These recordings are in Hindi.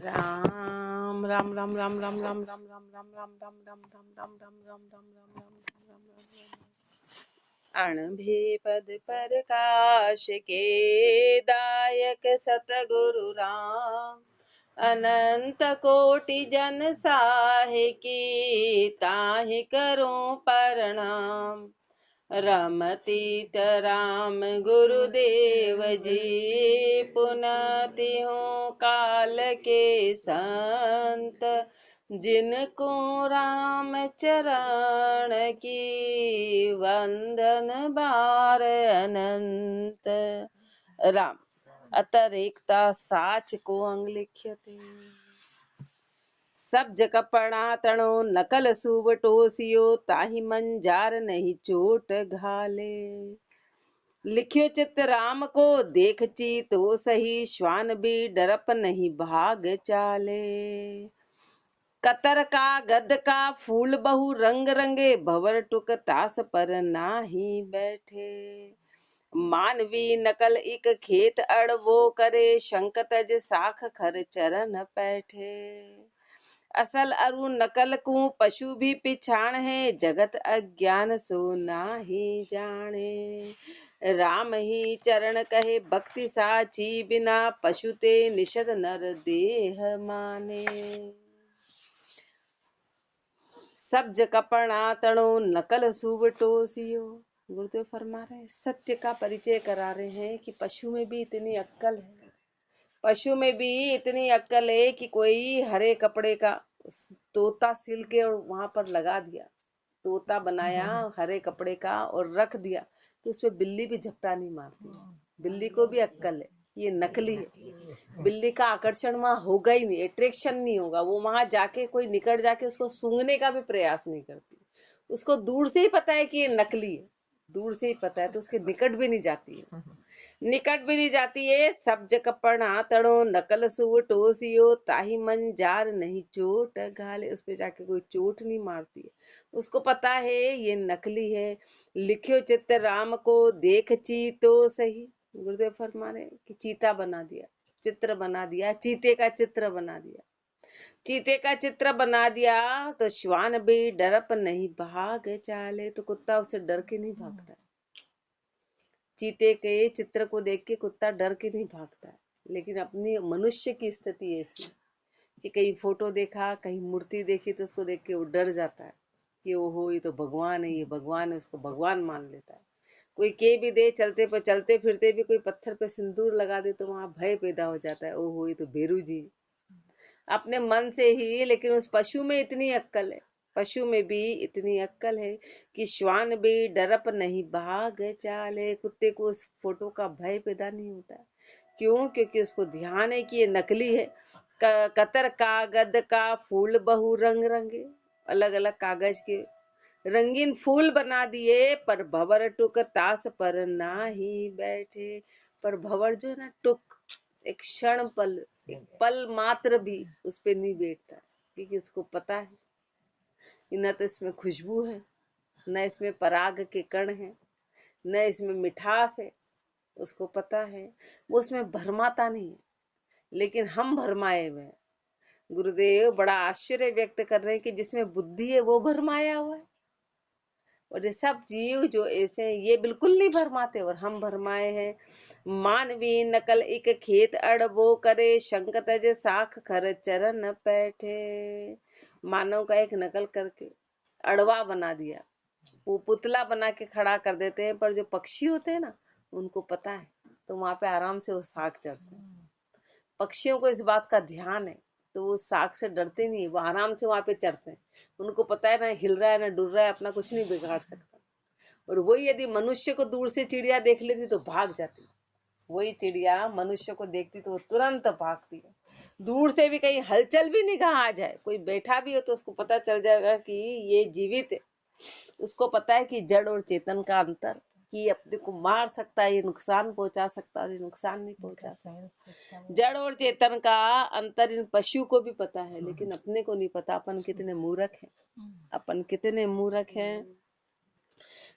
राम राम राम राम राम राम राम राम राम राम राम राम राम राम राम राम राम राम राम अणभे पद प्रकाश के दायक सतगुरु राम अनंत कोटि जन साहे की ताहि करूं प्रणाम। रमतीत राम गुरुदेव जी पुनति हूँ काल के संत जिनको राम चरण की वंदन बार अनंत। राम अतरिक्ता साच को अंग लिख्यते सब जकपणा तणो नकल सुब टोसियो ताहि मंजार नहीं चोट घाले। लिख्यो चित्त राम को देख ची तो सही श्वान भी डरप नहीं भाग चाले। कतर का गद का फूल बहु रंग रंगे भवर टुक तास पर नाही बैठे। मानवी नकल एक खेत अड़वो करे शंक तज साख खर चरण बैठे। असल अरु नकल को पशु भी पिछाण है जगत अज्ञान सो नाही जाने। राम ही चरण कहे भक्ति साची बिना पशु ते निषद नर देह माने। सब्ज कपड़ा तणो नकल सुब टोसियो। गुरुदेव फरमा रहे सत्य का परिचय करा रहे हैं कि पशु में भी इतनी अक्कल है, पशु में भी इतनी अक्कल है कि कोई हरे कपड़े का तोता सिल के और वहां पर लगा दिया, तोता बनाया हरे कपड़े का और रख दिया तो उस पर बिल्ली भी झपटा नहीं मारती। बिल्ली को भी अक्कल है, ये नकली है। बिल्ली का आकर्षण वहां होगा ही नहीं, अट्रैक्शन नहीं होगा। वो वहां जाके कोई निकट जाके उसको सूंघने का भी प्रयास नहीं करती। उसको दूर से ही पता है कि ये नकली है, दूर से ही पता है तो उसके निकट भी नहीं जाती है, निकट भी नहीं जाती है। सब्ज कपड़ा तड़ो नकल सुव टोसियो ताही मन जार नहीं चोट घाले। उस पे जाके कोई चोट नहीं मारती है, उसको पता है ये नकली है। लिख्यो चित्त राम को देख ची तो सही। गुरुदेव फरमा रहे कि चीता बना दिया, चित्र बना दिया, चीते का चित्र बना दिया, चीते का चित्र बना दिया तो श्वान भी डरप नहीं भाग चाले। तो कुत्ता उससे डर के नहीं भागता है, चीते के चित्र को देख के कुत्ता डर के नहीं भागता है। लेकिन अपनी मनुष्य की स्थिति ऐसी कि कहीं फोटो देखा, कहीं मूर्ति देखी तो उसको देख के वो डर जाता है कि ओहो ये तो भगवान है, ये भगवान है, उसको भगवान मान लेता है। कोई के भी दे, चलते पर चलते फिरते भी कोई पत्थर पे सिंदूर लगा दे तो वहां भय पैदा हो जाता है, ओहो ये तो भेरू जी, अपने मन से ही। लेकिन उस पशु में इतनी अक्कल है, पशु में भी इतनी अक्कल है कि श्वान भी डरप नहीं भाग चाले। कुत्ते को उस फोटो का भय पैदा नहीं होता है। क्यों? क्योंकि उसको ध्यान है कि ये नकली है। कतर कागद का फूल बहु रंग रंगे, अलग अलग कागज के रंगीन फूल बना दिए पर भंवर टुक तास पर ना ही बैठे। पर भंवर जो है ना, टुक एक क्षण पल, एक पल मात्र भी उस पे नहीं बैठता, क्योंकि उसको पता है कि न तो इसमें खुशबू है, न इसमें पराग के कण है, न इसमें मिठास है। उसको पता है, वो उसमें भरमाता नहीं है। लेकिन हम भरमाए हुए हैं। गुरुदेव बड़ा आश्चर्य व्यक्त कर रहे हैं कि जिसमें बुद्धि है वो भरमाया हुआ है, और ये सब जीव जो ऐसे हैं ये बिल्कुल नहीं भरमाते और हम भरमाए हैं। मानवी नकल एक खेत अड़बो करे शंक तज साख खर चरण बैठे। मानव का एक नकल करके अड़वा बना दिया, वो पुतला बना के खड़ा कर देते हैं। पर जो पक्षी होते हैं ना, उनको पता है तो वहां पे आराम से वो साख चढ़ते हैं। पक्षियों को इस बात का ध्यान है तो वो साख से डरते नहीं, वो आराम से वहां पे चढ़ते हैं। उनको पता है ना हिल रहा है ना डुल रहा है, अपना कुछ नहीं बिगाड़ सकता। और वही यदि मनुष्य को दूर से चिड़िया देख लेती तो भाग जाती, वही चिड़िया मनुष्य को देखती तो वो तुरंत भागती है। दूर से भी कहीं हलचल भी निगाह आ जाए, कोई बैठा भी हो तो उसको पता चल जाएगा कि ये जीवित है। उसको पता है कि जड़ और चेतन का अंतर, कि अपने को मार सकता है, ये नुकसान पहुंचा सकता है और ये नुकसान नहीं पहुंचा सकता। जड़ और चेतन का अंतर इन पशु को भी पता है, लेकिन अपने को नहीं पता। अपन कितने मूर्ख हैं, अपन कितने मूर्ख हैं।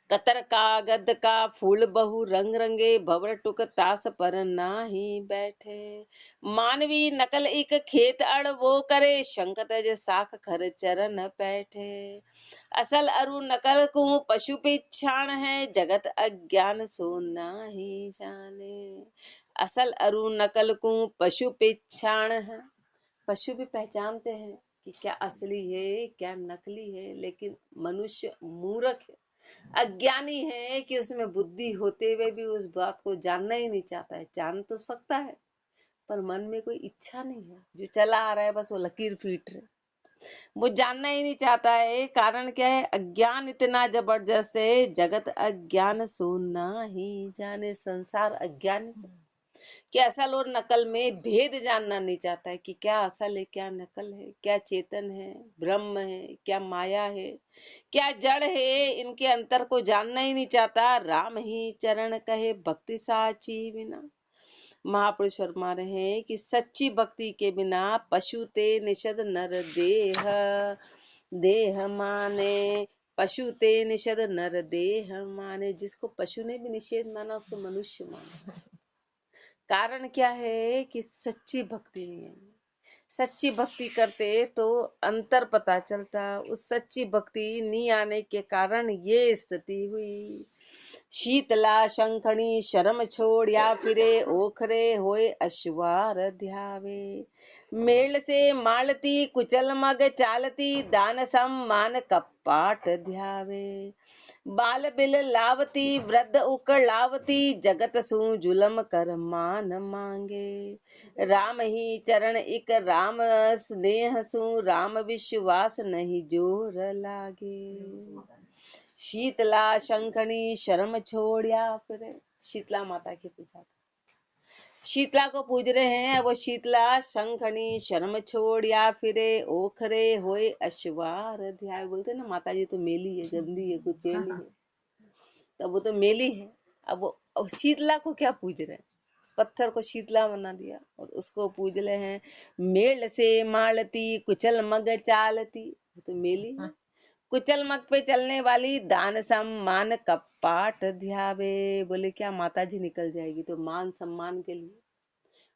कतर कागद का फूल बहु रंग रंगे, भवर टुक तास पर नाही बैठे। मानवी नकल एक खेत अड़ वो करे, शंक तज साख खर चरण बैठे। असल अरु नकल को पशु पिछाण है, जगत अज्ञान सो नाही जाने। असल अरु नकल को पशु पिछाण है, पशु भी पहचानते हैं कि क्या असली है क्या नकली है, लेकिन मनुष्य मूर्ख है, अज्ञानी है कि उसमें बुद्धि होते हुए भी उस बात को जानना ही नहीं चाहता है। जान तो सकता है पर मन में कोई इच्छा नहीं है, जो चला आ रहा है बस वो लकीर फीट रहे, वो जानना ही नहीं चाहता है। कारण क्या है? अज्ञान इतना जबरदस्त है, जगत अज्ञान सोना ही जाने। संसार अज्ञान कि असल और नकल में भेद जानना नहीं चाहता है कि क्या असल है क्या नकल है, क्या चेतन है ब्रह्म है क्या माया है क्या जड़ है, इनके अंतर को जानना ही नहीं चाहता। राम ही चरण कहे भक्ति साची बिना। महापुरुष फरमा रहे हैं कि सच्ची भक्ति के बिना पशु ते निषद नर देह, देह माने पशु ते निषद नर देह माने। जिसको पशु ने भी निषेध माना उसको मनुष्य माना। कारण क्या है कि सच्ची भक्ति नहीं है। सच्ची भक्ति करते तो अंतर पता चलता, उस सच्ची भक्ति नहीं आने के कारण ये स्थिति हुई। शीतला शंखनी शर्म छोड़िया फिरे, ओखरे होए अश्वार ध्यावे। मेल से मालती कुचल मग चालती, दान सम्मान कपाट ध्यावे। बाल बिल लावती वृद्ध उकड़ लावती, जगत सु जुलम कर मान मांगे। राम ही चरण इक राम स्नेह सु, राम विश्वास नहीं जोर लागे। शीतला शंखनी शर्म छोड़िया फिरे। शीतला माता की पूजा, शीतला को पूज रहे हैं, वो शीतला शंखनी शर्म छोड़िया फिरे, ओखरे होए अश्वार ध्याय। बोलते ना माता जी तो मेली है, गंदी है, कुचेली है, तब वो तो मेली है। अब शीतला को क्या पूज रहे हैं? उस पत्थर को शीतला बना दिया और उसको पूज रहे हैं। मेल से मालती कुचल मग चालती, वो तो मेली है। कुचल मग पे चलने वाली, दान सम्मान कपाट ध्यावे। बोले क्या माता जी निकल जाएगी तो मान सम्मान के लिए,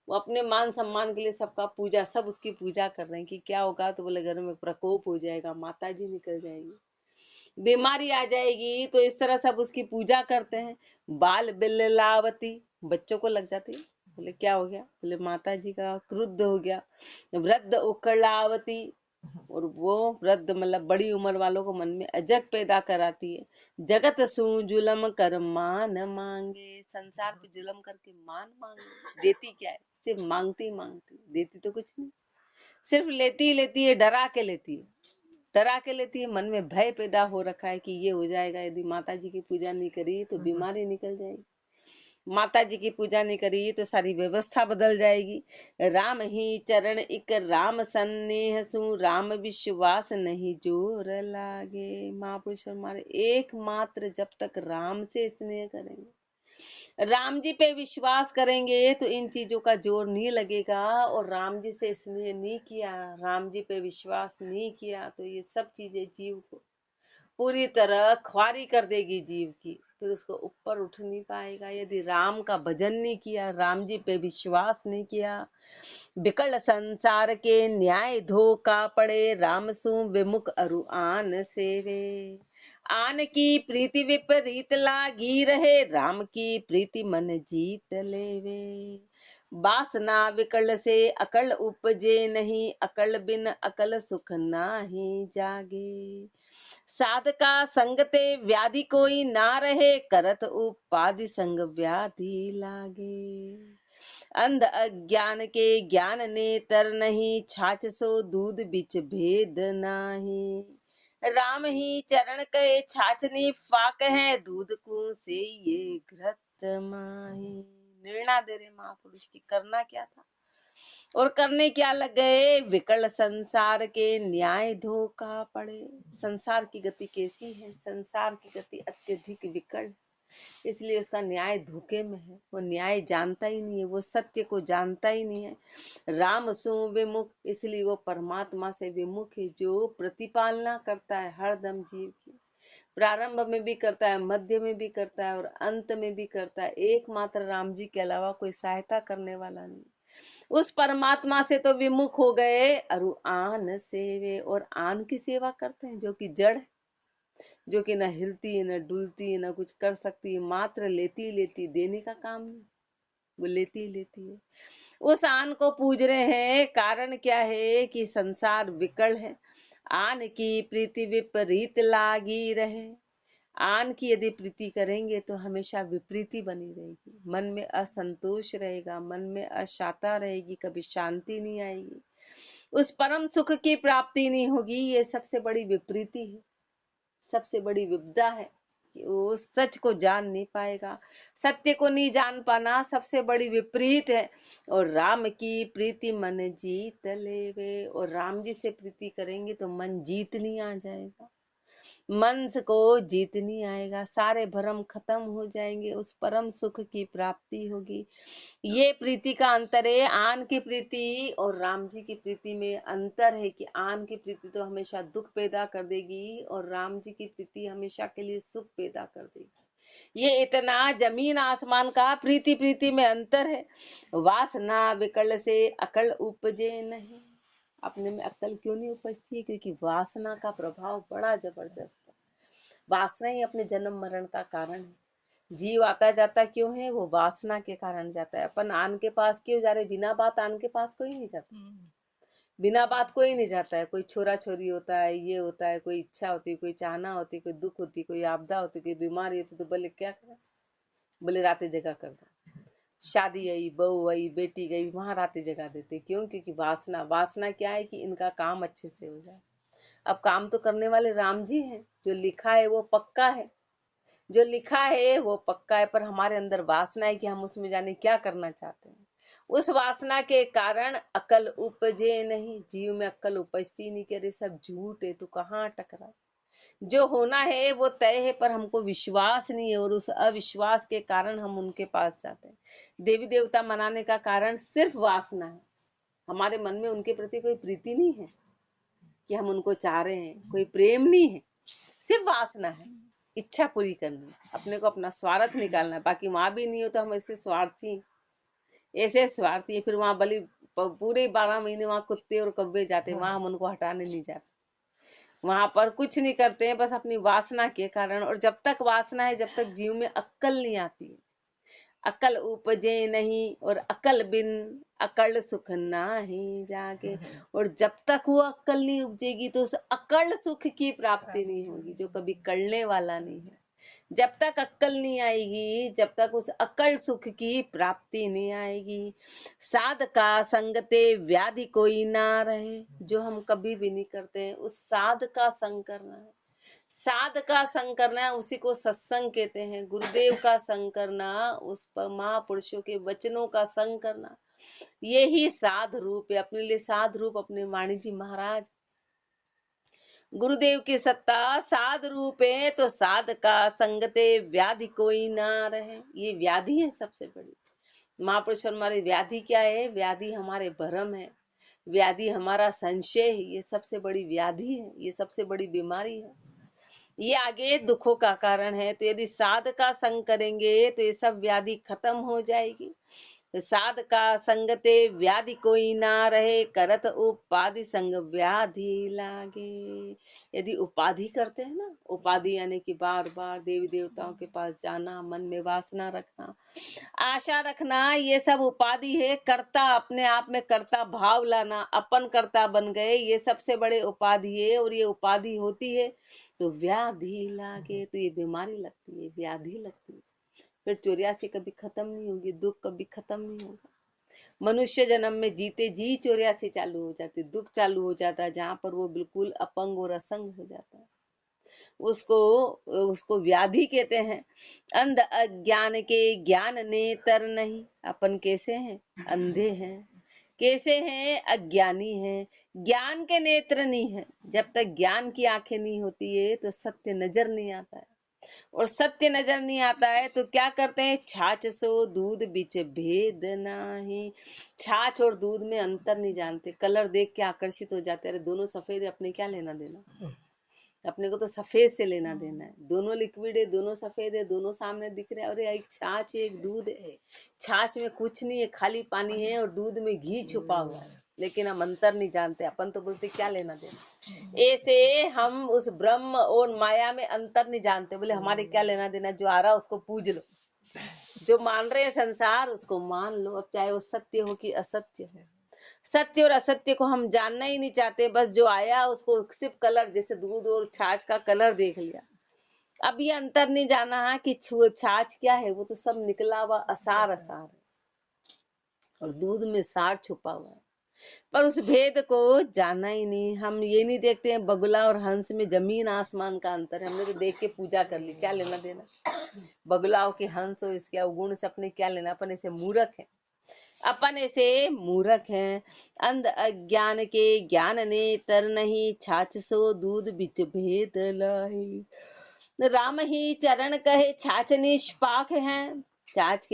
वो अपने मान सम्मान के लिए सबका पूजा, सब उसकी पूजा कर रहे हैं कि क्या होगा, तो बोले घर में प्रकोप हो जाएगा, माता जी निकल जाएगी, बीमारी आ जाएगी, तो इस तरह सब उसकी पूजा करते हैं। बाल बिल्लावती, बच्चों को लग जाती, बोले क्या हो गया, बोले माता जी का क्रुद्ध हो गया। वृद्ध उकड़ावती, और वो वृद्ध मतलब बड़ी उम्र वालों को मन में अजग पैदा कराती है। जगत सु जुलम कर मान मांगे, संसार पे जुलम करके मान मांगे। देती क्या है? सिर्फ मांगती मांगती, देती तो कुछ नहीं, सिर्फ लेती ही लेती है, डरा के लेती है, डरा के लेती है। मन में भय पैदा हो रखा है कि ये हो जाएगा, यदि माता जी की पूजा नहीं करी तो बीमारी निकल जाएगी, माता जी की पूजा नहीं करी तो सारी व्यवस्था बदल जाएगी। राम ही चरण इक राम सन्नेह सु, राम विश्वास नहीं जोर लागे। महापुरुष हमारे एकमात्र जब तक राम से स्नेह करेंगे, राम जी पे विश्वास करेंगे तो इन चीजों का जोर नहीं लगेगा। और राम जी से स्नेह नहीं किया, राम जी पे विश्वास नहीं किया, तो ये सब चीजें जीव को पूरी तरह ख्वारी कर देगी जीव की, फिर उसको ऊपर उठ नहीं पाएगा। यदि राम का भजन नहीं किया, राम जी पे विश्वास नहीं किया, विकल संसार के न्याय धोखा पड़े, राम सु विमुख अरु आन सेवे। आन की प्रीति विपरीत लागी रहे, राम की प्रीति मन जीत लेवे। वासना विकल से अकल उपजे नहीं, अकल बिन अकल सुख नाही जागे। साधका संगते व्याधि कोई ना रहे, करत उपाधि संग व्याधि लागे। अंध अज्ञान के ज्ञान नेतर नहीं, छाछ सो दूध बिच भेद नाही। राम ही चरण कहे छाछनी फाक है, दूध को से ये घृत माही। निर्णय दे रहे महापुरुष की करना क्या था और करने क्या लग गए। विकल संसार के न्याय धोखा पड़े। संसार की गति कैसी है? संसार की गति अत्यधिक विकल, इसलिए उसका न्याय धोखे में है। वो न्याय जानता ही नहीं है, वो सत्य को जानता ही नहीं है। राम सु विमुख, इसलिए वो परमात्मा से विमुख है, जो प्रतिपालना करता है हरदम जीव की। प्रारंभ में भी करता है, मध्य में भी करता है और अंत में भी करता है। एकमात्र राम जी के अलावा कोई सहायता करने वाला नहीं। उस परमात्मा से तो विमुख हो गए, अरु आन सेवे, और आन की सेवा करते हैं जो कि जड़ है, जो कि न हिलती है, न डुलती है, न कुछ कर सकती है, मात्र लेती लेती, देने का काम नहीं, वो लेती लेती है। उस आन को पूज रहे हैं। कारण क्या है कि संसार विकल है, आन की प्रीति विपरीत लागी रहे। आन की यदि प्रीति करेंगे तो हमेशा विपरीति बनी रहेगी, मन में असंतोष रहेगा, मन में अशांति रहेगी, कभी शांति नहीं आएगी, उस परम सुख की प्राप्ति नहीं होगी। ये सबसे बड़ी विपरीति है, सबसे बड़ी विपदा है कि वो सच को जान नहीं पाएगा। सत्य को नहीं जान पाना सबसे बड़ी विपरीत है। और राम की प्रीति मन जीत लेवे, और राम जी से प्रीति करेंगे तो मन जीतनी आ जाएगा, मन को जीतनी आएगा, सारे भ्रम खत्म हो जाएंगे, उस परम सुख की प्राप्ति होगी। ये प्रीति का अंतर है। आन की प्रीति और राम जी की प्रीति में अंतर है कि आन की प्रीति तो हमेशा दुख पैदा कर देगी और राम जी की प्रीति हमेशा के लिए सुख पैदा कर देगी। ये इतना जमीन आसमान का प्रीति प्रीति में अंतर है। वासना विकल से अकल उपजे नहीं। अपने में अक्ल क्यों नहीं उपजती है? क्योंकि वासना का प्रभाव बड़ा जबरदस्त है। वासना ही अपने जन्म मरण का कारण है। जीव आता जाता क्यों है? वो वासना के कारण जाता है। अपन आन के पास क्यों जा रहे? बिना बात आन के पास कोई नहीं जाता, बिना बात कोई नहीं जाता है। कोई छोरा छोरी होता है, ये होता है, कोई इच्छा होती, कोई चाहना होती, कोई दुख होती, कोई आपदा होती, कोई बीमारी होती, तो बोले क्या करें? बोले रातें जगह कर दो। शादी आई, बहू आई, बेटी गई, वहां रातें जगा देते। क्यों? क्योंकि वासना। वासना क्या है कि इनका काम अच्छे से हो जाए। अब काम तो करने वाले राम जी हैं, जो लिखा है वो पक्का है, जो लिखा है वो पक्का है, पर हमारे अंदर वासना है कि हम उसमें जाने क्या करना चाहते हैं। उस वासना के कारण अकल उपजे नहीं। जीव में अक्ल उपजती नहीं, कह रहे सब झूठ है, तो कहाँ टकरा। जो होना है वो तय है, पर हमको विश्वास नहीं है, और उस अविश्वास के कारण हम उनके पास जाते हैं। देवी देवता मनाने का कारण सिर्फ वासना है। हमारे मन में उनके प्रति कोई प्रीति नहीं है कि हम उनको चाह रहे हैं, कोई प्रेम नहीं है, सिर्फ वासना है, इच्छा पूरी करनी, अपने को अपना स्वार्थ निकालना है। बाकी वहां भी नहीं हो तो हम ऐसे स्वार्थी, ऐसे स्वार्थी है। फिर वहां बलि पूरे 12 महीने वहां कुत्ते और कौवे जाते, वहां हम उनको हटाने नहीं जाते, वहां पर कुछ नहीं करते हैं, बस अपनी वासना के कारण। और जब तक वासना है, जब तक जीव में अक्ल नहीं आती है, अकल उपजे नहीं, और अकल बिन अकल सुख नाही जागे। और जब तक वो अक्ल नहीं उपजेगी तो उस अकल सुख की प्राप्ति नहीं होगी, जो कभी कलने वाला नहीं है। जब तक अक्ल नहीं आएगी, जब तक उस अकल सुख की प्राप्ति नहीं आएगी। साध का संगते व्याधि कोई ना रहे, जो हम कभी भी नहीं करते हैं, उस साध का संग करना है। साध का संग करना, उसी को सत्संग कहते हैं। गुरुदेव का संग करना, उस महापुरुषों के वचनों का संग करना, यही साध रूप है। अपने लिए साध रूप अपने वाणी जी महाराज, गुरुदेव की सत्ता साध रूप है। तो साध का संगते व्याधि कोई ना रहे, ये व्याधि है सबसे बड़ी। महापुरुष हमारी व्याधि क्या है? व्याधि हमारे भ्रम है, व्याधि हमारा संशय है, ये सबसे बड़ी व्याधि है, ये सबसे बड़ी बीमारी है, ये आगे दुखों का कारण है। तो यदि साध का संग करेंगे तो ये सब व्याधि खत्म हो जाएगी। साध का संगते व्याधि कोई ना रहे, करत उपाधि संग व्याधि लागे। यदि उपाधि करते हैं ना, उपाधि यानी कि बार बार देवी देवताओं के पास जाना, मन में वासना रखना, आशा रखना, ये सब उपाधि है। कर्ता, अपने आप में कर्ता भाव लाना, अपन कर्ता बन गए, ये सबसे बड़े उपाधि है। और ये उपाधि होती है तो व्याधि लागे, तो ये बीमारी लगती है, व्याधि लगती है। फिर 84 कभी खत्म नहीं होगी, दुख कभी खत्म नहीं होगा। मनुष्य जन्म में जीते जी 84 चालू हो जाती, दुख चालू हो जाता है, जहाँ पर वो बिल्कुल अपंग और असंग हो जाता है, उसको उसको व्याधि कहते हैं। अंध अज्ञान के ज्ञान नेतर नहीं। अपन कैसे हैं? अंधे हैं। कैसे हैं? अज्ञानी हैं, ज्ञान के नेत्र नहीं है। जब तक ज्ञान की आंखें नहीं होती है तो सत्य नजर नहीं आता है, और सत्य नजर नहीं आता है तो क्या करते हैं? छाछ सो दूध बिच भेद नाही। छाछ और दूध में अंतर नहीं जानते, कलर देख के आकर्षित हो जाते हैं, अरे दोनों सफेद है, अपने क्या लेना देना। अपने को तो सफेद से लेना देना है। दोनों लिक्विड है, दोनों सफेद है, दोनों सामने दिख रहे हैं। अरे एक छाछ है, एक दूध है। छाछ में कुछ नहीं है, खाली पानी है, और दूध में घी छुपा हुआ है। लेकिन हम अंतर नहीं जानते। अपन तो बोलते क्या लेना देना। ऐसे हम उस ब्रह्म और माया में अंतर नहीं जानते। बोले हमारे क्या लेना देना, जो आ रहा उसको पूज लो, जो मान रहे हैं संसार उसको मान लो। अब चाहे वो सत्य हो कि असत्य हो, सत्य और असत्य को हम जानना ही नहीं चाहते। बस जो आया उसको सिर्फ कलर, जैसे दूध और छाछ का कलर देख लिया। अब ये अंतर नहीं जाना है कि छाछ क्या है। वो तो सब निकला हुआ असार असार है, और दूध में सार छुपा हुआ है। पर उस भेद को जाना ही नहीं। हम ये नहीं देखते हैं बगुला और हंस में जमीन आसमान का अंतर है। हमने तो देख के पूजा कर ली, क्या लेना देना। बगुला हो कि हंस हो, इसके अवगुण से अपने क्या लेना। अपन ऐसे मूर्ख है, अपन ऐसे मूर्ख हैं। अंध अज्ञान के ज्ञान ने तर नहीं, छाछ सो दूध बिच भेद लाही। राम ही चरण कहे छाछ निष्पाक है। छाछ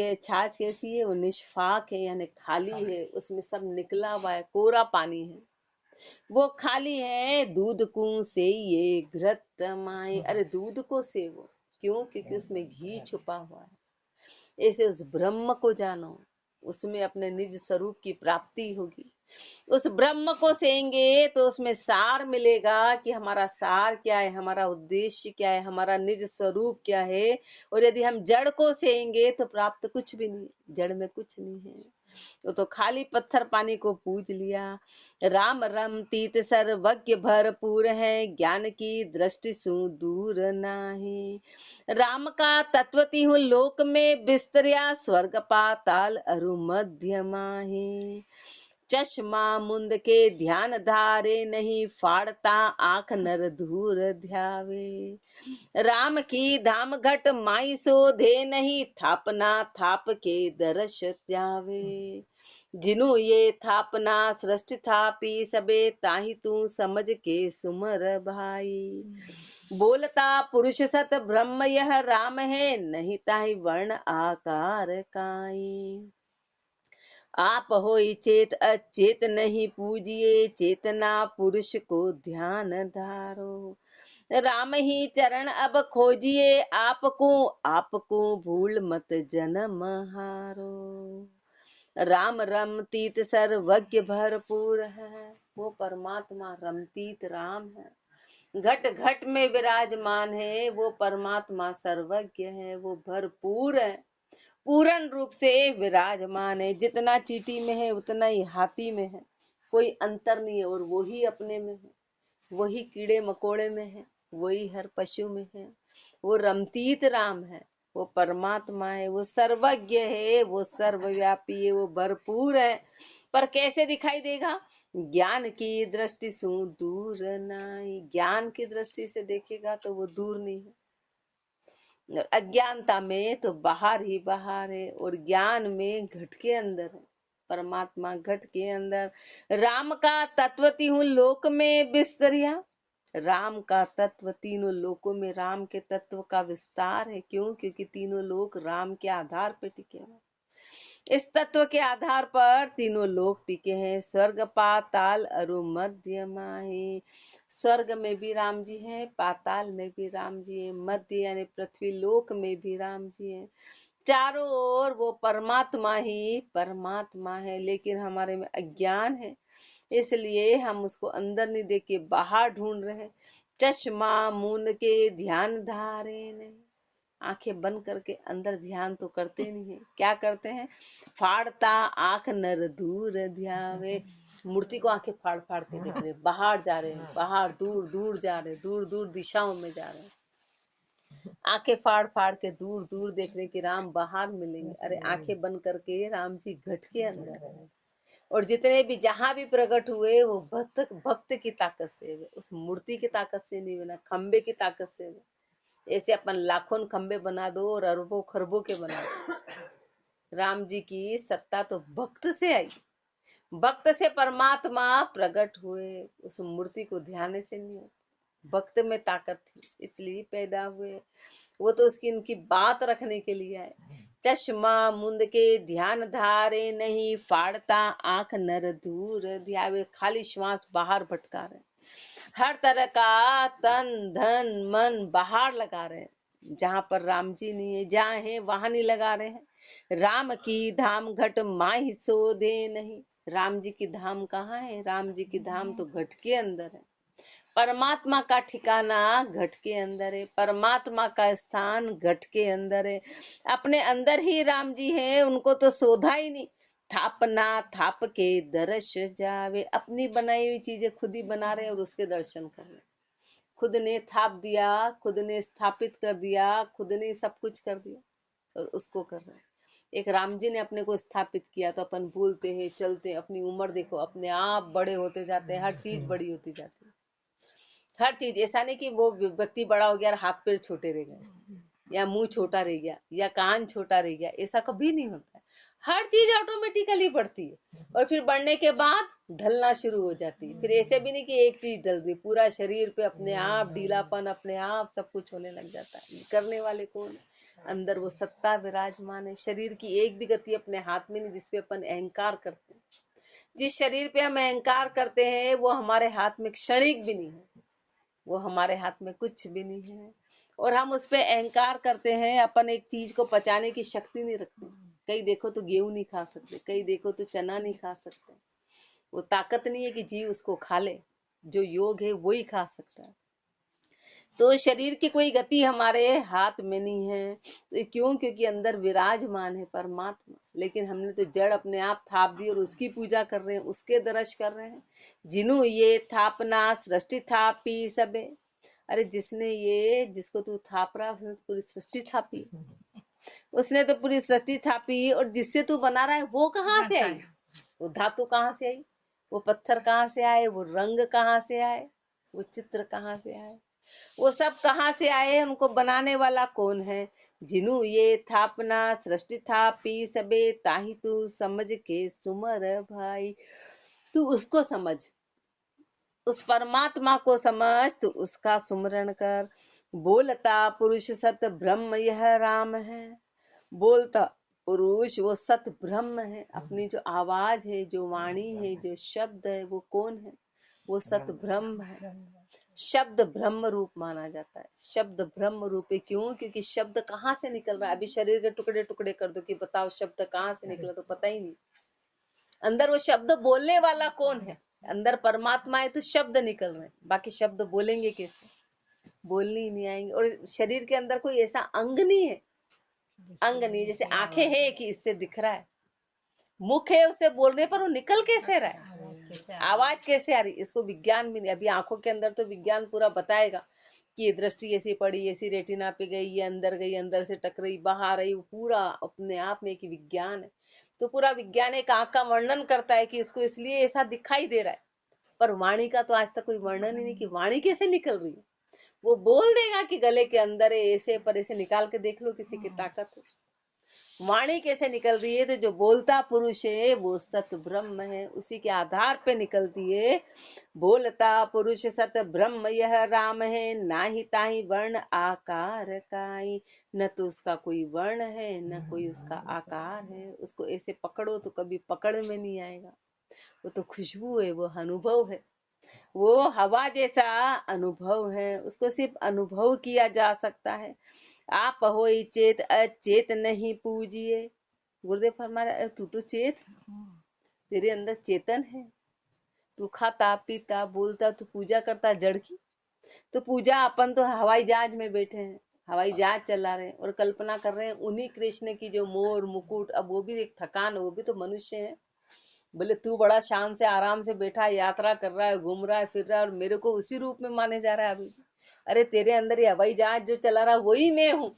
कैसी है, वो निष्पाक है, यानी खाली है, उसमें सब निकला हुआ है, कोरा पानी है, वो खाली है। दूध को से ये घृत माए, अरे दूध को से वो क्यों, क्योंकि उसमें घी छुपा हुआ है। ऐसे उस ब्रह्म को जानो, उसमें अपने निज स्वरूप की प्राप्ति होगी। उस ब्रह्म को सेंगे तो उसमें सार मिलेगा कि हमारा सार क्या है, हमारा उद्देश्य क्या है, हमारा निज स्वरूप क्या है। और यदि हम जड़ को सेंगे तो प्राप्त कुछ भी नहीं, जड़ में कुछ नहीं है। तो खाली पत्थर पानी को पूज लिया। राम रम तीत सर्वज्ञ भरपूर है, ज्ञान की दृष्टि सु दूर नाही। राम का तत्वती हूँ लोक में विस्तरिया, स्वर्ग पाताल अरु मध्य माही। चश्मा मुंद के ध्यान धारे, नहीं फाड़ता आंख नर धूर ध्यावे। राम की धाम घट माई सोधे, नहीं थापना थाप के दर्श त्यावे। जिनु ये थापना सृष्टि थापी, सबे ताही तू समझ के सुमर भाई। बोलता पुरुष सत ब्रह्म यह राम है, नहीं ताही वर्ण आकार काई। आप होई चेत अचेत नहीं पूजिए, चेतना पुरुष को ध्यान धारो। राम ही चरण अब खोजिए, आपको भूल मत जन्म हारो। राम रमतीत सर्वज्ञ भरपूर है, वो परमात्मा रमतीत राम है। घट घट में विराजमान है, वो परमात्मा सर्वज्ञ है, वो भरपूर है, पूर्ण रूप से विराजमान है। जितना चींटी में है उतना ही हाथी में है, कोई अंतर नहीं है। और वही अपने में है, वही कीड़े मकोड़े में है, वही हर पशु में है। वो रमतीत राम है, वो परमात्मा है, वो सर्वज्ञ है, वो सर्वव्यापी है, वो भरपूर है। पर कैसे दिखाई देगा, ज्ञान की दृष्टि सु दूर नहीं। ज्ञान की दृष्टि से देखेगा तो वो दूर नहीं है, और अज्ञानता में तो बाहर ही बाहर है, और ज्ञान में घट के अंदर है, परमात्मा घट के अंदर। राम का तत्वती हूँ लोक में विस्तरिया। राम का तत्व तीनों लोकों में, राम के तत्व का विस्तार है। क्यों, क्योंकि तीनों लोक राम के आधार पर टिके हैं। इस तत्व के आधार पर तीनों लोक टिके हैं। स्वर्ग पाताल अरु मध्य माही। स्वर्ग में भी राम जी हैं, पाताल में भी राम जी हैं, मध्य यानी पृथ्वी लोक में भी राम जी हैं। चारों ओर वो परमात्मा ही परमात्मा है, लेकिन हमारे में अज्ञान है, इसलिए हम उसको अंदर नहीं देख के बाहर ढूंढ रहे हैं। चश्मा मूंद के ध्यान धारे नहीं, आंखें बंद करके अंदर ध्यान तो करते नहीं है। क्या करते हैं, फाड़ता आंख नर दूर ध्यावे। मूर्ति को आंखें फाड़ फाड़ के देख रहे, बाहर जा रहे हैं, बाहर दूर दूर जा रहे, दूर दूर दिशाओं में जा रहे हैं। आंखें फाड़ फाड़ के दूर दूर देख रहे कि राम बाहर मिलेंगे। अरे आंखें बंद करके राम जी घट के अंदर है, और जितने भी जहां भी प्रकट हुए वो भक्त भक्त की ताकत से हुए, उस मूर्ति की ताकत से नहीं बना, खंबे की ताकत से हुए। ऐसे अपन लाखों खंबे बना दो और अरबों खरबों के बना दो, राम जी की सत्ता तो भक्त से आई। भक्त से परमात्मा प्रकट हुए, उस मूर्ति को ध्यान से नहीं होता। वक्त में ताकत थी इसलिए पैदा हुए। वो तो उसकी इनकी बात रखने के लिए आए। चश्मा मुंद के ध्यान धारे, नहीं फाड़ता आंख नर दूर ध्यावे। खाली श्वास बाहर भटका रहे, हर तरह का तन धन मन बाहर लगा रहे हैं। जहां पर राम जी नहीं है, जहाँ है वहां नहीं लगा रहे हैं। राम की धाम घट माही सोधे नहीं। राम जी की धाम कहाँ है? राम जी की धाम तो घट के अंदर है। परमात्मा का ठिकाना घट के अंदर है, परमात्मा का स्थान घट के अंदर है। अपने अंदर ही राम जी हैं, उनको तो शोधा ही नहीं। थापना थाप के दर्श जावे। अपनी बनाई हुई चीजें खुद ही बना रहे और उसके दर्शन कर रहे। खुद ने थाप दिया, खुद ने स्थापित कर दिया, खुद ने सब कुछ कर दिया और उसको कर रहे हैं। एक राम जी ने अपने को स्थापित किया तो अपन भूलते हैं, चलते हैं। अपनी उम्र देखो, अपने आप बड़े होते जाते हैं, हर चीज बड़ी होती जाती है। हर चीज, ऐसा नहीं कि वो व्यक्ति बड़ा हो गया और हाथ पैर छोटे रह गए या मुंह छोटा रह गया या कान छोटा रह गया, ऐसा कभी नहीं होता है। हर चीज ऑटोमेटिकली बढ़ती है और फिर बढ़ने के बाद ढलना शुरू हो जाती है। फिर ऐसे भी नहीं कि एक चीज ढल रही, पूरा शरीर पे अपने आप ढीलापन, अपने आप सब कुछ होने लग जाता है। करने वाले कौन है? अंदर वो सत्ता विराजमान है। शरीर की एक भी गति अपने हाथ में नहीं जिसपे अपन अहंकार करते हैं। जिस शरीर पे हम अहंकार करते हैं वो हमारे हाथ में क्षणिक भी नहीं है, वो हमारे हाथ में कुछ भी नहीं है। और हम उस पर अहंकार करते हैं। अपन एक चीज को पचाने की शक्ति नहीं रखते। कई देखो तो गेहूं नहीं खा सकते, कई देखो तो चना नहीं खा सकते। वो ताकत नहीं है कि जीव उसको खा ले। जो योग है वो ही खा सकता है। तो शरीर की कोई गति हमारे हाथ में नहीं है। तो क्यों? क्योंकि अंदर विराजमान है परमात्मा। लेकिन हमने तो जड़ अपने आप थाप दी और उसकी पूजा कर रहे हैं, उसके दर्श कर रहे हैं। जिन्हों ये थापना सृष्टि थापी सबे। अरे जिसने ये, जिसको तू थाप रहा, उसने तो पूरी सृष्टि थापी। उसने तो पूरी सृष्टि थापी। और जिससे तू बना रहा है वो कहाँ से आई? वो धातु कहाँ से आई? वो पत्थर कहाँ से आए? वो रंग कहाँ से आए? वो चित्र कहाँ से आए? वो सब कहाँ से आए? उनको बनाने वाला कौन है? जिन्हों ये थापना सृष्टि थापी सबे, ताही तू समझ के सुमर भाई। तू उसको समझ, उस परमात्मा को समझ, तू उसका सुमरण कर। बोलता पुरुष सत ब्रह्म यह राम है। बोलता पुरुष वो सत ब्रह्म है। अपनी जो आवाज है, जो वाणी है, जो शब्द है, वो कौन है? वो सत ब्रह्म है। शब्द ब्रह्म रूप माना जाता है। शब्द ब्रह्म रूप है। क्यों? क्योंकि शब्द कहाँ से निकल रहा है? अभी शरीर के टुकड़े टुकड़े कर दो कि बताओ शब्द कहाँ से निकला, तो पता ही नहीं। अंदर वो शब्द बोलने वाला कौन है? अंदर परमात्मा है तो शब्द निकल रहे हैं। बाकी शब्द बोलेंगे कैसे? बोलने ही नहीं आएंगे। और शरीर के अंदर कोई ऐसा अंग नहीं है, अंग नहीं। जैसे आंखें हैं कि इससे दिख रहा है, मुख है उससे बोलने पर वो निकल कैसे रहा है? आवाज कैसे आ रही? इसको विज्ञान भी नहीं। अभी आंखों के अंदर तो विज्ञान पूरा बताएगा कि ये दृष्टि ऐसी पड़ी, ऐसी रेटिना पे गई, ये अंदर गई, अंदर से टकराई, बाहर आई। वो पूरा अपने आप में एक विज्ञान है। तो पूरा विज्ञान एक आंख का वर्णन करता है कि इसको इसलिए ऐसा दिखाई दे रहा है। पर वाणी का तो आज तक कोई वर्णन ही नहीं कि वाणी कैसे निकल रही है। वो बोल देगा कि गले के अंदर है ऐसे, पर ऐसे निकाल के देख लो किसी की ताकत है। वाणी कैसे निकल रही है? तो जो बोलता पुरुष है वो सत ब्रह्म है, उसी के आधार पे निकलती है। बोलता पुरुष सत ब्रह्म यह राम है, नाही ताही वर्ण आकार काई। न तो उसका कोई वर्ण है, न कोई उसका आकार है। उसको ऐसे पकड़ो तो कभी पकड़ में नहीं आएगा। वो तो खुशबू है, वो अनुभव है, वो हवा जैसा अनुभव है। उसको सिर्फ अनुभव किया जा सकता है। आप होई चेत अचेत नहीं पूजिए। गुरुदेव फरमा रहे तू तो चेत, तेरे अंदर चेतन है। तू खाता पीता बोलता, तू पूजा करता जड़ की। तो पूजा अपन तो हवाई जहाज में बैठे हैं, हवाई जहाज चला रहे हैं और कल्पना कर रहे हैं उन्हीं कृष्ण की जो मोर मुकुट। अब वो भी एक थकान, वो भी तो मनुष्य है। बोले तू बड़ा शान से आराम से बैठा है, यात्रा कर रहा है, घूम रहा है, फिर रहा है और मेरे को उसी रूप में माने जा रहा है अभी। अरे तेरे अंदर ये हवाई जहाज जो चला रहा है वही मैं हूँ।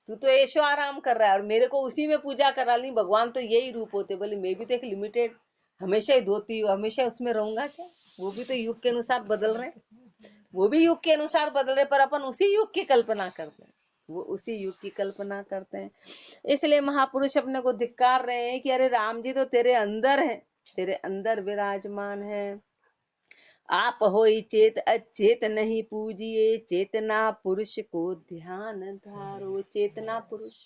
तू तो ऐशो आराम कर रहा है और मेरे को उसी में पूजा करा ली। भगवान तो यही रूप होते। बोले मैं भी तो एक लिमिटेड, हमेशा ही धोती हूँ, हमेशा उसमें रहूंगा क्या? वो भी तो युग के अनुसार बदल रहे हैं, वो भी युग के अनुसार बदल रहे, पर अपन उसी युग की कल्पना करते हैं, वो उसी युग की कल्पना करते हैं। इसलिए महापुरुष अपने को धिक्कार रहे हैं कि अरे राम जी तो तेरे अंदर है, तेरे अंदर विराजमान है। आप होई चेत अचेत नहीं पूजिए, चेतना पुरुष को ध्यान धारो। चेतना पुरुष,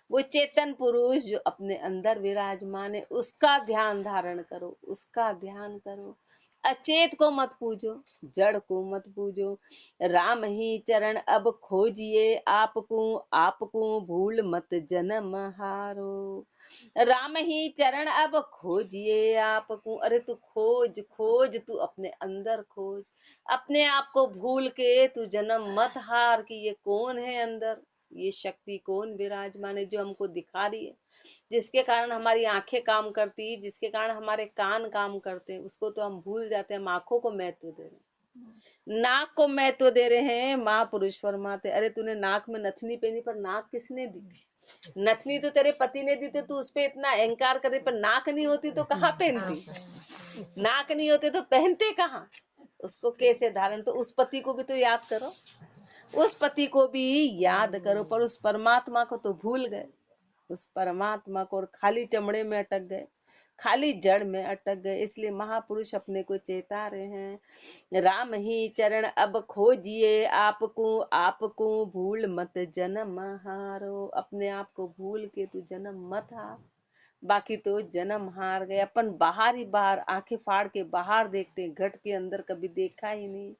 वो चेतन पुरुष जो अपने अंदर विराजमान है, उसका ध्यान धारण करो, उसका ध्यान करो। अचेत को मत पूजो, जड़ को मत पूजो। राम ही चरण अब खोजिए, आपको भूल मत जन्म हारो। राम ही चरण अब खोजिए आपको। अरे तू खोज खोज, तू अपने अंदर खोज, अपने आप को भूल के तू जन्म मत हार कि ये कौन है अंदर, ये शक्ति कौन विराजमान है जो हमको दिखा रही है, जिसके कारण हमारी आंखें काम करती, जिसके कारण हमारे कान काम करते हैं, उसको तो हम भूल जाते हैं। हम आंखों को महत्व दे रहे हैं, नाक को महत्व दे रहे हैं। महापुरुष फरमाते, अरे तूने नाक में नथनी पहनी, पर नाक किसने दी? नथनी तो तेरे पति ने दी, तो तू उस पे इतना अहंकार करे, पर नाक नहीं होती तो कहाँ पहनती? नाक नहीं होते तो पहनते कहाँ? उसको कैसे धारण? तो उस पति को भी तो याद करो, उस पति को भी याद करो, पर उस परमात्मा को तो भूल गए। उस परमात्मा को और खाली चमड़े में अटक गए, खाली जड़ में अटक गए। इसलिए महापुरुष अपने को चेता रहे हैं, राम ही चरण अब खोजिए, आपको भूल मत जन्म हारो। अपने आप को भूल के तू जन्म मत हार, बाकी तो जन्म हार गए। अपन बाहर ही बाहर आंखें फाड़ के बाहर देखते हैं, घट के अंदर कभी देखा ही नहीं।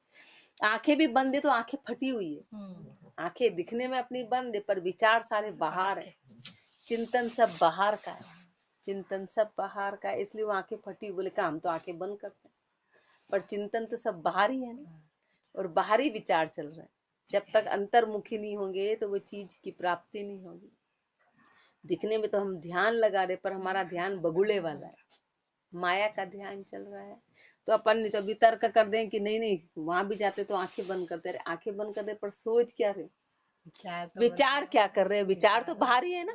आंखें भी बंद है तो आंखें फटी हुई है, आंखें दिखने में अपनी बंद है, पर विचार सारे बाहर है, चिंतन सब बाहर का है, चिंतन सब बाहर का है। इसलिए वो आंखें फटी, बोले का हम तो आंखें बंद करते हैं, पर चिंतन तो सब बाहर ही है ना, और बाहरी विचार चल रहा है। जब तक अंतर्मुखी नहीं होंगे तो वो चीज की प्राप्ति नहीं होगी। दिखने में तो हम ध्यान लगा रहे, पर हमारा ध्यान बगुले वाला है, माया का ध्यान चल रहा है। तो अपन नहीं तो अभी तर्क कर दें कि नहीं नहीं वहां भी जाते तो आंखें बंद करते रहे, आंखें बंद कर दे, पर सोच क्या रहे, विचार क्या कर रहे हैं? विचार तो बाहरी है ना,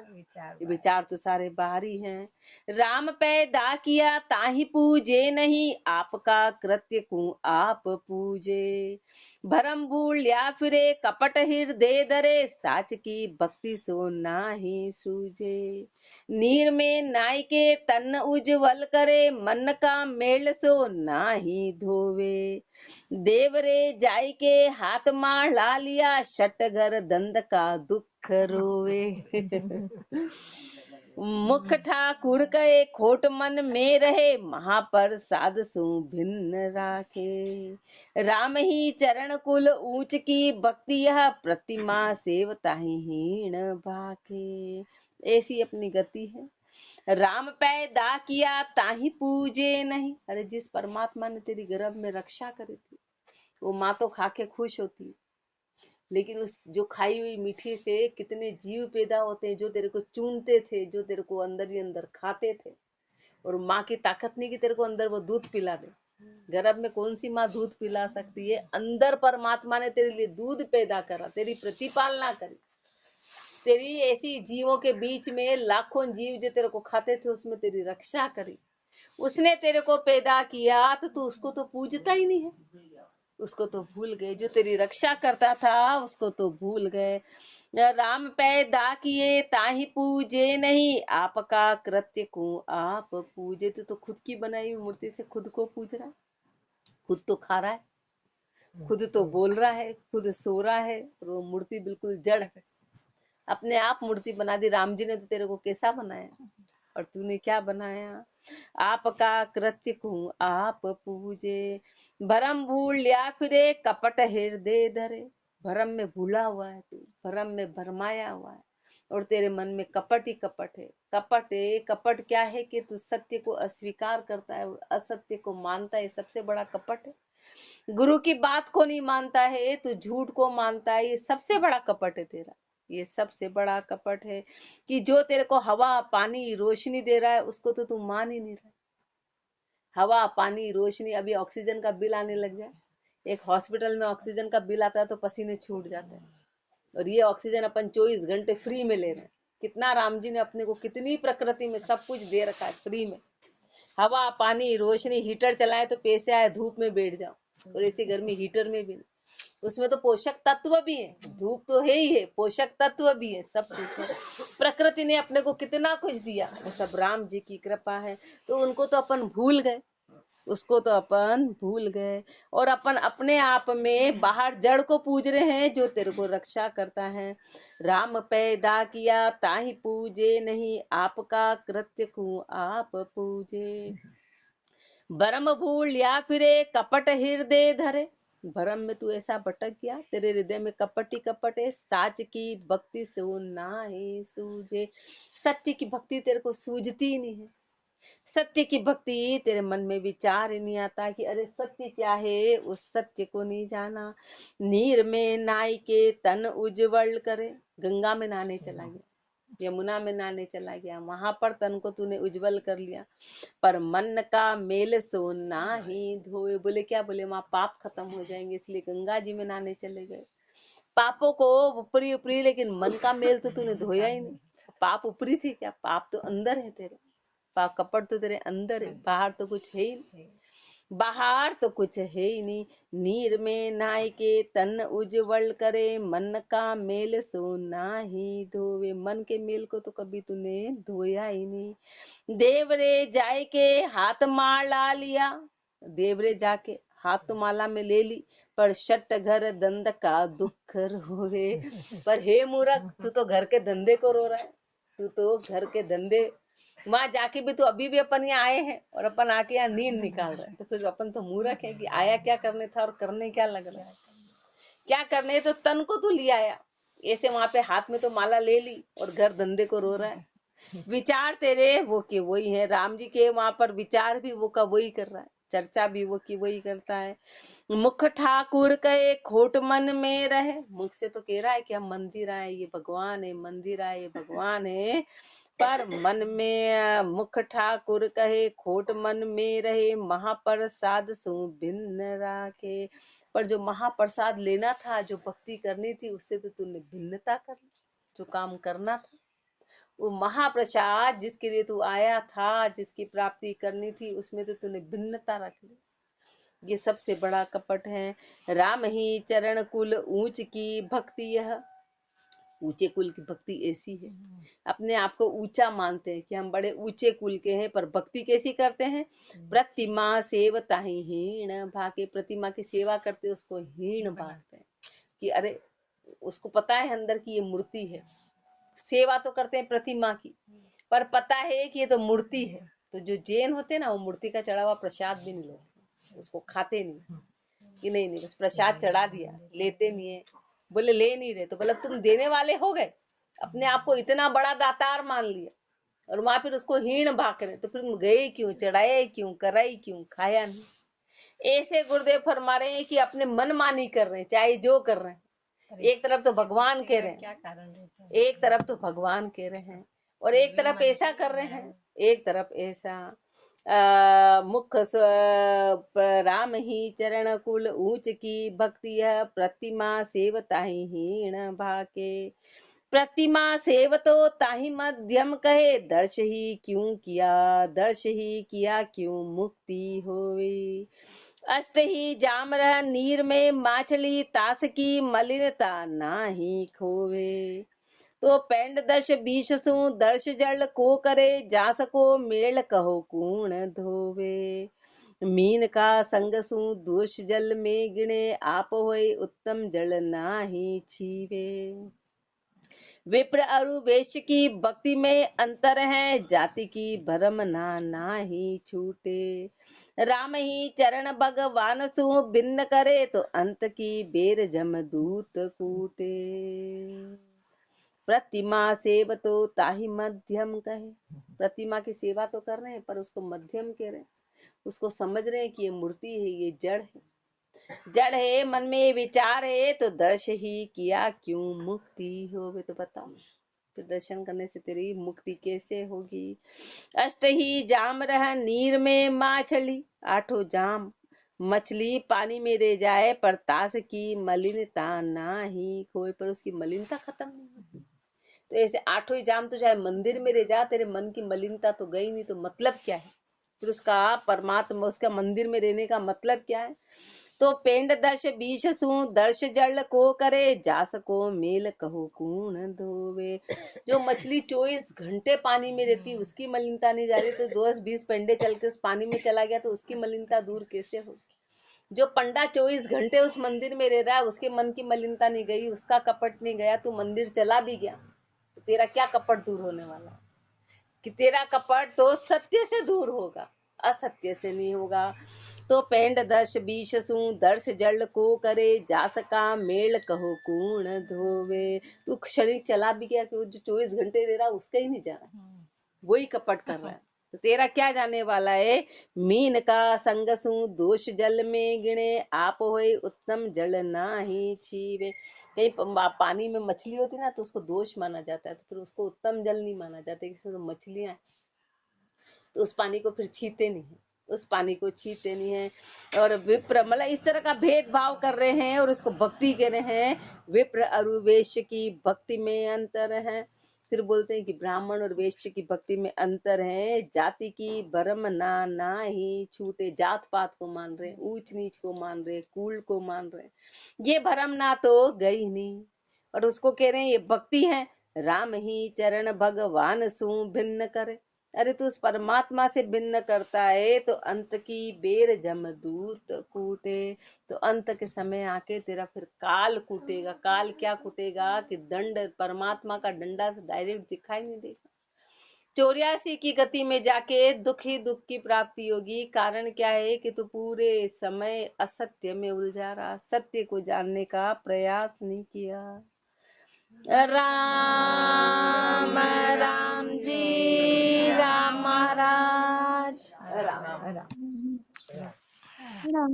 विचार तो सारे बाहरी हैं। राम पैदा किया ताहि पूजे नहीं, आपका कृत्य को आप पूजे। भरम भूल या फिरे कपट हृदय धरे, साच की भक्ति सो नाही सूझे। नीर में नाई के तन उज्जवल करे, मन का मेल सो नाही धोवे। देवरे जाई के हाथ माला लिया, शटगर दंद का दुख रोवे। मुख ठाकुर कहे खोट मन में रहे, महाप्रसाद सु भिन्न राखे। राम ही चरण कुल ऊंच की भक्ति, यह प्रतिमा सेवता ही हीण भाखे। ऐसी अपनी गति है। राम पैदा किया ताहि पूजे नहीं। अरे जिस परमात्मा ने तेरी गर्भ में रक्षा करी थी, वो माँ तो खा के खुश होती, लेकिन उस जो खाई हुई मीठी से कितने जीव पैदा होते हैं जो तेरे को चूनते थे, जो तेरे को अंदर ही अंदर खाते थे। और माँ की ताकत नहीं कि तेरे को अंदर वो दूध पिला दे। गर्भ में कौन सी माँ दूध पिला सकती है? अंदर परमात्मा ने तेरे लिए दूध पैदा करा, तेरी प्रतिपालना करी, तेरी ऐसी जीवों के बीच में लाखों जीव जो तेरे को खाते थे उसमें तेरी रक्षा करी। उसने तेरे को पैदा किया तो तू उसको तो पूजता ही नहीं है, उसको तो भूल गए। जो तेरी रक्षा करता था उसको तो भूल गए। राम पैदा किए ताहि पूजे नहीं, आपका कृत्य को आप पूजे। तो खुद की बनाई हुई मूर्ति से खुद को पूज रहा है, खुद तो खा रहा है, खुद तो बोल रहा है, खुद सो रहा है, और वो मूर्ति बिल्कुल जड़ है। अपने आप मूर्ति बना दी। राम जी ने तो तेरे को कैसा बनाया और तूने क्या बनाया? आपका कृत्य को आप पूजे। भरम भूल या फिरे कपट हृदय धरे। भरम में भूला हुआ है तू, भरम में भरमाया हुआ है, और तेरे मन में कपट ही कपट है। कपट है, कपट क्या है कि तू सत्य को अस्वीकार करता है और असत्य को मानता है, सबसे बड़ा कपट है। गुरु की बात को नहीं मानता है, तू झूठ को मानता है, ये सबसे बड़ा कपट है तेरा। ये सबसे बड़ा कपट है कि जो तेरे को हवा पानी रोशनी दे रहा है उसको तो तू मान ही नहीं रहा। हवा पानी रोशनी, अभी ऑक्सीजन का बिल आने लग जाए, एक हॉस्पिटल में ऑक्सीजन का बिल आता है तो पसीने छूट जाते हैं, और ये ऑक्सीजन अपन 24 घंटे फ्री में ले रहे हैं। कितना राम जी ने अपने को कितनी प्रकृति में सब कुछ दे रखा है फ्री में। हवा पानी रोशनी, हीटर चलाए तो पैसे आए धूप में बैठ जाओ, और ऐसी गर्मी हीटर में भी। उसमें तो पोषक तत्व भी है, धूप तो है ही है, पोषक तत्व भी है, सब कुछ है। प्रकृति ने अपने को कितना कुछ दिया, वो सब राम जी की कृपा है। तो उनको तो अपन भूल गए, उसको तो अपन भूल गए और अपन अपने आप में बाहर जड़ को पूज रहे हैं जो तेरे को रक्षा करता है। राम पैदा किया ताहि पूजे नहीं, आपका कृत्य को आप पूजे। भरम भूल या फिरे कपट हृदय धरे, भरम में तू ऐसा भटक गया, तेरे हृदय में कपट ही कपट है। साच की भक्ति सो नाहि सूझे, सत्य की भक्ति तेरे को सूझती ही नहीं है। सत्य की भक्ति तेरे मन में विचार ही नहीं आता कि अरे सत्य क्या है, उस सत्य को नहीं जाना। नीर में नाई के तन उज्जवल करे, गंगा में नहाने चला गया, यमुना में नहाने चला गया, वहां पर तन को तूने उज्जवल कर लिया, पर मन का मेल सो नाहि धोए। बोले क्या बोले, वहां पाप खत्म हो जाएंगे इसलिए गंगा जी में नहाने चले गए। पापों को ऊपरी ऊपरी, लेकिन मन का मेल तो तूने धोया ही नहीं। पाप ऊपरी थे क्या, पाप तो अंदर है तेरे, पाप कपट तो तेरे अंदर है, बाहर तो कुछ है ही नहीं, बाहर तो कुछ है ही नहीं। नीर में नाय के तन उज्जवल करे, मन का मेल सो नाहि धोवे। मन के मेल को तो कभी तूने धोया ही नहीं। देवरे जाय के हाथ माला लिया, देवरे जाके हाथ तो माला में ले ली, पर शट घर दंद का दुख रोवे। पर हे मूर्ख, तू तो घर के धंधे को रो रहा है, तू तो घर के धंधे, वहां जाके भी तो अभी भी अपन यहाँ आए हैं और अपन आके यहाँ नींद निकाल रहे हैं, तो फिर अपन तो मूर्ख है कि आया क्या करने था और करने क्या लग रहा है। क्या करने तो तन को तू ले आया, ऐसे वहां पे हाथ में तो माला ले ली और घर धंधे को रो रहा है। विचार तेरे वो के वही है, राम जी के वहां पर विचार भी वो का वही कर रहा है, चर्चा भी वो की वही करता है। मुख ठाकुर कहे खोट मन में रहे, मुख से तो कह रहा है कि हम मंदिर आए, ये भगवान है, मंदिर आए ये भगवान है, पर मन में मुख ठाकुर कहे खोट मन में रहे, महाप्रसाद सु भिन्न राखे। पर जो महाप्रसाद लेना था, जो भक्ति करनी थी, उससे तो तूने भिन्नता कर ली। जो काम करना था, वो महाप्रसाद जिसके लिए तू आया था, जिसकी प्राप्ति करनी थी, उसमें तो तूने भिन्नता रख ली। ये सबसे बड़ा कपट है। राम ही चरण कुल ऊंच की भक्ति, यह ऊंचे कुल की भक्ति ऐसी है। अपने आप को ऊंचा मानते हैं कि हम बड़े ऊंचे कुल के हैं, पर भक्ति कैसी करते हैं, प्रतिमा सेवता ही हीण भाके। प्रतिमा की सेवा करते उसको हीण भागते हैं कि अरे उसको पता है अंदर की ये मूर्ति है। सेवा तो करते हैं प्रतिमा की, पर पता है कि ये तो मूर्ति है। तो जो जैन होते हैं ना, वो मूर्ति का चढ़ा हुआ प्रसाद भी नहीं लेते, उसको खाते नहीं कि नहीं नहीं बस प्रसाद चढ़ा दिया, लेते नहीं है। बोले ले नहीं रहे, तो बोला तुम देने वाले हो गए, अपने आप को इतना बड़ा दातार मान लिया और वहां फिर उसको हीण भाग रहे, तो फिर तुम गए क्यों, चढ़ाए क्यों, कराई क्यों, खाया नहीं। ऐसे गुरुदेव फरमा रहे हैं कि अपने मन मानी कर रहे हैं, चाहे जो कर रहे हैं। एक तरफ तो भगवान कह रहे हैं, एक तरफ तो भगवान कह रहे हैं, और एक तरफ ऐसा कर रहे हैं, एक तरफ ऐसा। मुख राम ही चरण कुल ऊंच की भक्ति है, प्रतिमा सेवता ही हीण भाके। प्रतिमा सेवतो ताहि मध्यम कहे, दर्श ही क्यों किया, दर्श ही किया क्यों मुक्ति होई। अष्ट ही जाम रह नीर में माछली, तास की मलिनता नाही खोवे। तो पेंड दश बीस सु दर्श जल को करे, जा सको मेल कहो कूण धोवे। मीन का संग सु दोष जल में गिणे, आप होए उत्तम जल नाही छीवे। विप्र अरु वैश्य की भक्ति में अंतर है, जाति की भरम ना नाही छूटे। राम ही चरण भगवान सु भिन्न करे, तो अंत की बेर जम दूत कूटे। प्रतिमा सेवतो ताहि मध्यम कहे, प्रतिमा की सेवा तो कर रहे हैं पर उसको मध्यम कह रहे हैं, उसको समझ रहे हैं कि ये मूर्ति है, ये जड़ है, जड़ है, मन में विचार है, तो दर्श ही किया क्यों मुक्ति होवे। तो बताओ फिर दर्शन करने से तेरी मुक्ति कैसे होगी। अष्ट ही जाम रह नीर में माछली, आठों जाम मछली पानी में रह जाए, पर तास की मलिनता ना ही खोए, पर उसकी मलिनता खत्म नहीं होती। तो ऐसे आठों ही जाम तो चाहे मंदिर में रह जा, तेरे मन की मलिनता तो गई नहीं, तो मतलब क्या है फिर उसका, परमात्मा उसका मंदिर में रहने का मतलब क्या है। तो पेंड दर्श बीस सु दर्श जल को करे, जास को मेल कहो कूण धोवे। जो मछली 24 घंटे पानी में रहती है उसकी मलिनता नहीं जा रही, तो 10-20 पेंडे चल के उस पानी में चला गया तो उसकी मलिनता दूर कैसे होगी। जो पंडा 24 घंटे उस मंदिर में रह रहा है उसके मन की मलिनता नहीं गई, उसका कपट नहीं गया, तू मंदिर चला भी गया तो तेरा क्या कपट दूर होने वाला है। कि तेरा कपट तो सत्य से दूर होगा, असत्य से नहीं होगा। तो पेंड दर्श बीस सु दर्श जल को करे, जास का मेल कहो कूण धोवे। तू क्षणिक चला भी गया कि जो 24 घंटे रह रहा उसका ही नहीं जा रहा, वही कपट कर रहा है, तो तेरा क्या जाने वाला है। मीन का संग सु दोष जल में गिणे, आप होए उत्तम जल नाही छीवे। कहीं पानी में मछली होती ना तो उसको दोष माना जाता है, तो फिर उसको उत्तम जल नहीं माना जाता, इसमें तो मछलियां हैं तो उस पानी को फिर छीते नहीं है, उस पानी को छीते नहीं है। और विप्र मतलब इस तरह का भेदभाव कर रहे हैं और उसको भक्ति कह रहे हैं। विप्र और वेश्य की भक्ति में अंतर है। फिर बोलते हैं कि ब्राह्मण और वेश्य की भक्ति में अंतर है। जाति की भरम ना ही छूटे, जात पात को मान रहे, ऊंच नीच को मान रहे, कुल को मान रहे, ये भरम ना तो गई नहीं। और उसको कह रहे हैं ये भक्ति है। राम ही चरण भगवान सु भिन्न करे। अरे तू उस परमात्मा से भिन्न करता है तो अंत की बेर जमदूत कूटे, तो अंत के समय आके तेरा फिर काल कूटेगा। काल क्या कूटेगा कि दंड, परमात्मा का डंडा से डायरेक्ट दिखाई नहीं देगा। 84 की गति में जाके दुख ही दुख की प्राप्ति होगी। कारण क्या है कि तू पूरे समय असत्य में उलझा रहा, सत्य को जानने का प्रयास नहीं किया। राम राम जी, राम महाराज, राम। राम